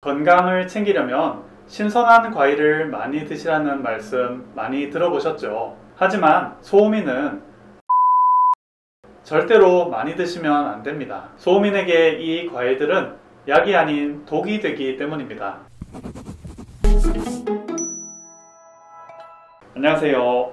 건강을 챙기려면 신선한 과일을 많이 드시라는 말씀 많이 들어보셨죠? 하지만 소음인은 절대로 많이 드시면 안 됩니다. 소음인에게 이 과일들은 약이 아닌 독이 되기 때문입니다. 안녕하세요.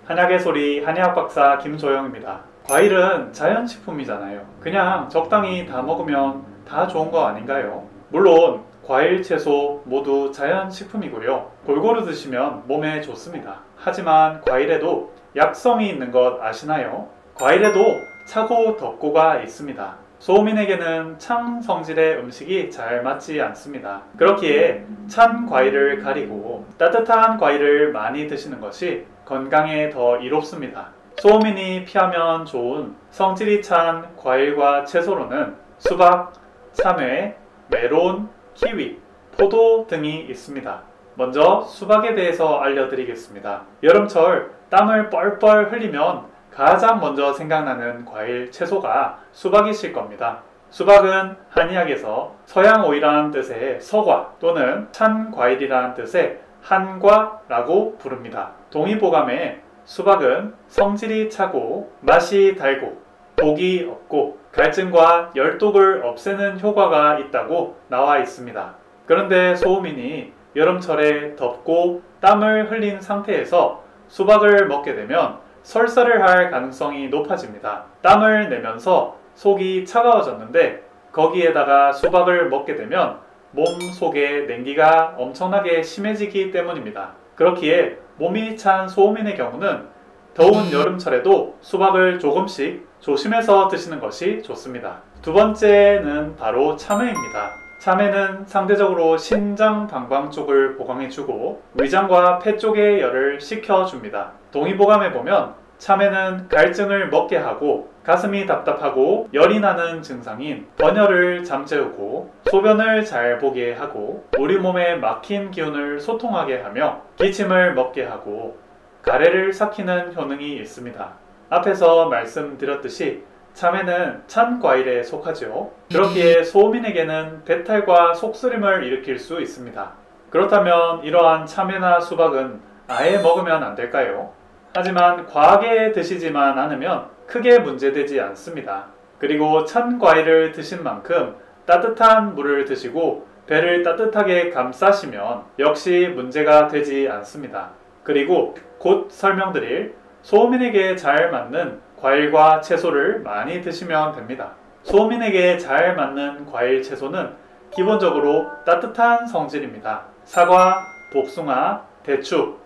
한약의 소리 한의학 박사 김조영입니다. 과일은 자연식품이잖아요. 그냥 적당히 다 먹으면 다 좋은 거 아닌가요? 물론 과일, 채소 모두 자연식품이고요. 골고루 드시면 몸에 좋습니다. 하지만 과일에도 약성이 있는 것 아시나요? 과일에도 차고 덥고가 있습니다. 소음인에게는 찬 성질의 음식이 잘 맞지 않습니다. 그렇기에 찬 과일을 가리고 따뜻한 과일을 많이 드시는 것이 건강에 더 이롭습니다. 소음인이 피하면 좋은 성질이 찬 과일과 채소로는 수박, 참외, 메론, 키위, 포도 등이 있습니다. 먼저 수박에 대해서 알려드리겠습니다. 여름철 땀을 뻘뻘 흘리면 가장 먼저 생각나는 과일, 채소가 수박이실 겁니다. 수박은 한의학에서 서양오이라는 뜻의 서과 또는 찬 과일이라는 뜻의 한과라고 부릅니다. 동의보감에 수박은 성질이 차고 맛이 달고 독이 없고 갈증과 열독을 없애는 효과가 있다고 나와 있습니다. 그런데 소음인이 여름철에 덥고 땀을 흘린 상태에서 수박을 먹게 되면 설사를 할 가능성이 높아집니다. 땀을 내면서 속이 차가워졌는데 거기에다가 수박을 먹게 되면 몸 속에 냉기가 엄청나게 심해지기 때문입니다. 그렇기에 몸이 찬 소음인의 경우는 더운 여름철에도 수박을 조금씩 조심해서 드시는 것이 좋습니다. 두 번째는 바로 참외입니다. 참외는 상대적으로 신장 방광 쪽을 보강해주고 위장과 폐 쪽의 열을 식혀줍니다. 동의보감에 보면 참외는 갈증을 먹게 하고 가슴이 답답하고 열이 나는 증상인 번열을 잠재우고 소변을 잘 보게 하고 우리 몸에 막힌 기운을 소통하게 하며 기침을 먹게 하고 가래를 삭히는 효능이 있습니다. 앞에서 말씀드렸듯이 참외는 찬 과일에 속하죠. 그렇기에 소음인에게는 배탈과 속쓰림을 일으킬 수 있습니다. 그렇다면 이러한 참외나 수박은 아예 먹으면 안 될까요? 하지만 과하게 드시지만 않으면 크게 문제되지 않습니다. 그리고 찬 과일을 드신 만큼 따뜻한 물을 드시고 배를 따뜻하게 감싸시면 역시 문제가 되지 않습니다. 그리고 곧 설명드릴 소음인에게 잘 맞는 과일과 채소를 많이 드시면 됩니다. 소음인에게 잘 맞는 과일, 채소는 기본적으로 따뜻한 성질입니다. 사과, 복숭아, 대추,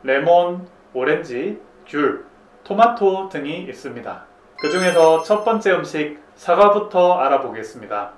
레몬, 오렌지, 귤, 토마토 등이 있습니다. 그 중에서 첫 번째 음식 사과부터 알아보겠습니다.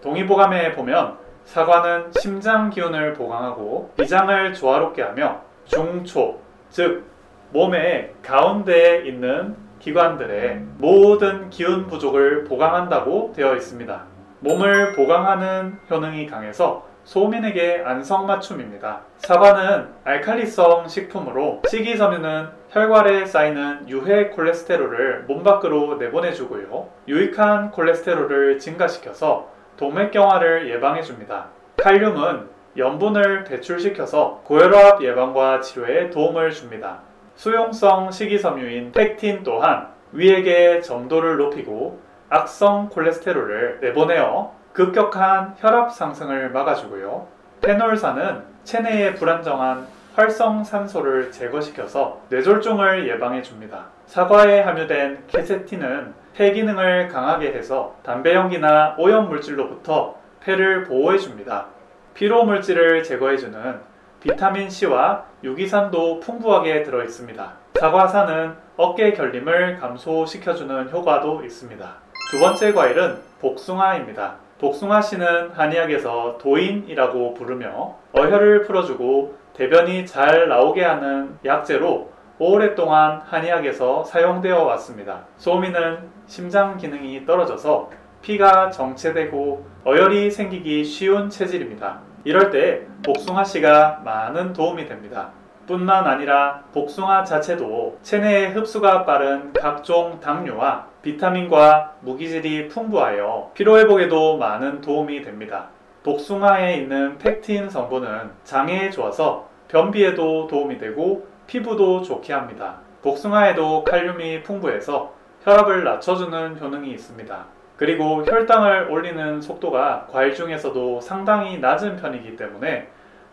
동의보감에 보면 사과는 심장 기운을 보강하고 위장을 조화롭게 하며 중초, 즉 몸의 가운데에 있는 기관들의 모든 기운 부족을 보강한다고 되어 있습니다. 몸을 보강하는 효능이 강해서 소음인에게 안성맞춤입니다. 사과는 알칼리성 식품으로 식이섬유는 혈관에 쌓이는 유해 콜레스테롤을 몸 밖으로 내보내주고요. 유익한 콜레스테롤을 증가시켜서 동맥경화를 예방해줍니다. 칼륨은 염분을 배출시켜서 고혈압 예방과 치료에 도움을 줍니다. 수용성 식이섬유인 펙틴 또한 위액의 점도를 높이고 악성 콜레스테롤을 내보내어 급격한 혈압 상승을 막아주고요. 페놀산은 체내의 불안정한 활성산소를 제거시켜서 뇌졸중을 예방해줍니다. 사과에 함유된 케세틴은 폐 기능을 강하게 해서 담배연기나 오염물질로부터 폐를 보호해줍니다. 피로물질을 제거해주는 비타민C와 유기산도 풍부하게 들어있습니다. 사과산은 어깨 결림을 감소시켜주는 효과도 있습니다. 두 번째 과일은 복숭아입니다. 복숭아씨는 한의학에서 도인이라고 부르며 어혈을 풀어주고 대변이 잘 나오게 하는 약재로 오랫동안 한의학에서 사용되어 왔습니다. 소음인은 심장 기능이 떨어져서 피가 정체되고 어혈이 생기기 쉬운 체질입니다. 이럴 때 복숭아씨가 많은 도움이 됩니다. 뿐만 아니라 복숭아 자체도 체내에 흡수가 빠른 각종 당류와 비타민과 무기질이 풍부하여 피로회복에도 많은 도움이 됩니다. 복숭아에 있는 펙틴 성분은 장에 좋아서 변비에도 도움이 되고 피부도 좋게 합니다. 복숭아에도 칼륨이 풍부해서 혈압을 낮춰주는 효능이 있습니다. 그리고 혈당을 올리는 속도가 과일 중에서도 상당히 낮은 편이기 때문에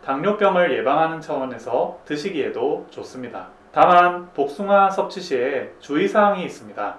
당뇨병을 예방하는 차원에서 드시기에도 좋습니다. 다만 복숭아 섭취 시에 주의사항이 있습니다.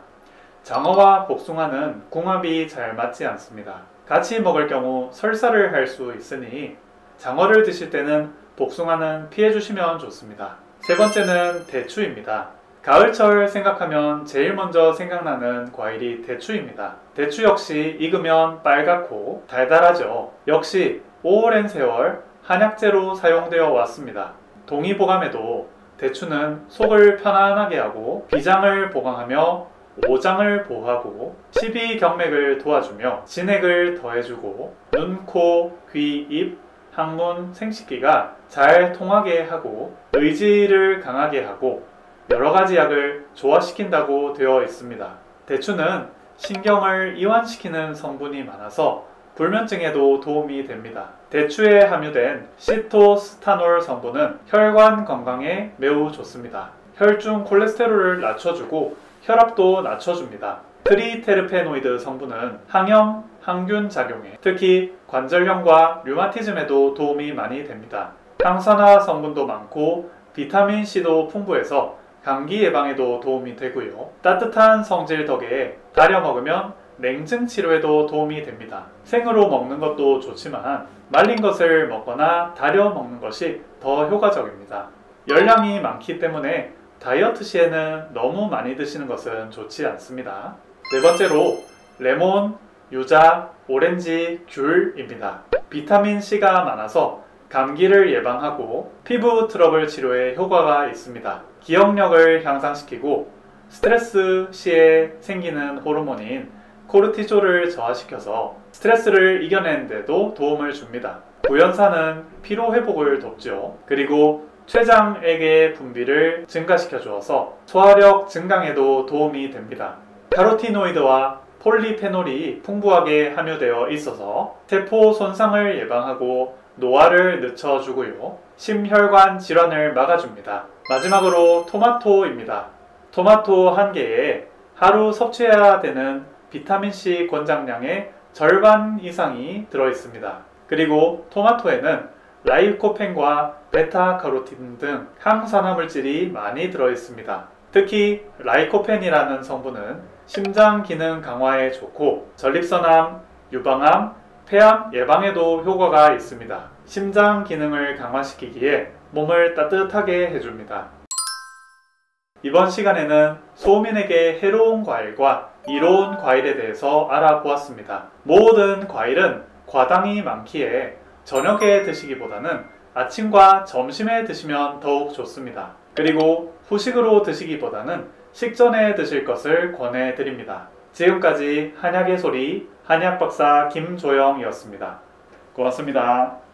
장어와 복숭아는 궁합이 잘 맞지 않습니다. 같이 먹을 경우 설사를 할 수 있으니 장어를 드실 때는 복숭아는 피해 주시면 좋습니다. 세 번째는 대추입니다. 가을철 생각하면 제일 먼저 생각나는 과일이 대추입니다. 대추 역시 익으면 빨갛고 달달하죠. 역시 오랜 세월 한약재로 사용되어 왔습니다. 동의보감에도 대추는 속을 편안하게 하고 비장을 보강하며 오장을 보호하고 십이경맥을 도와주며 진액을 더해주고 눈, 코, 귀, 입, 항문, 생식기가 잘 통하게 하고 의지를 강하게 하고 여러가지 약을 조화시킨다고 되어 있습니다. 대추는 신경을 이완시키는 성분이 많아서 불면증에도 도움이 됩니다. 대추에 함유된 시토스타놀 성분은 혈관 건강에 매우 좋습니다. 혈중 콜레스테롤을 낮춰주고 혈압도 낮춰줍니다. 트리테르페노이드 성분은 항염, 항균 작용에 특히 관절염과 류마티즘에도 도움이 많이 됩니다. 항산화 성분도 많고 비타민C도 풍부해서 감기 예방에도 도움이 되고요. 따뜻한 성질 덕에 달여 먹으면 냉증 치료에도 도움이 됩니다. 생으로 먹는 것도 좋지만 말린 것을 먹거나 달여 먹는 것이 더 효과적입니다. 열량이 많기 때문에 다이어트 시에는 너무 많이 드시는 것은 좋지 않습니다. 네 번째로 레몬, 유자, 오렌지, 귤입니다. 비타민C가 많아서 감기를 예방하고 피부 트러블 치료에 효과가 있습니다. 기억력을 향상시키고 스트레스 시에 생기는 호르몬인 코르티졸을 저하시켜서 스트레스를 이겨내는 데도 도움을 줍니다. 구연산은 피로 회복을 돕죠. 그리고 췌장액의 분비를 증가시켜 주어서 소화력 증강에도 도움이 됩니다. 카로티노이드와 폴리페놀이 풍부하게 함유되어 있어서 세포 손상을 예방하고 노화를 늦춰주고요. 심혈관 질환을 막아줍니다. 마지막으로 토마토입니다. 토마토 한 개에 하루 섭취해야 되는 비타민C 권장량의 절반 이상이 들어있습니다. 그리고 토마토에는 라이코펜과 베타카로틴 등 항산화 물질이 많이 들어있습니다. 특히 라이코펜이라는 성분은 심장 기능 강화에 좋고 전립선암, 유방암, 폐암 예방에도 효과가 있습니다. 심장 기능을 강화시키기에 몸을 따뜻하게 해줍니다. 이번 시간에는 소민에게 해로운 과일과 이로운 과일에 대해서 알아보았습니다. 모든 과일은 과당이 많기에 저녁에 드시기보다는 아침과 점심에 드시면 더욱 좋습니다. 그리고 후식으로 드시기보다는 식전에 드실 것을 권해드립니다. 지금까지 한약의 소리 한약박사 김조영이었습니다. 고맙습니다.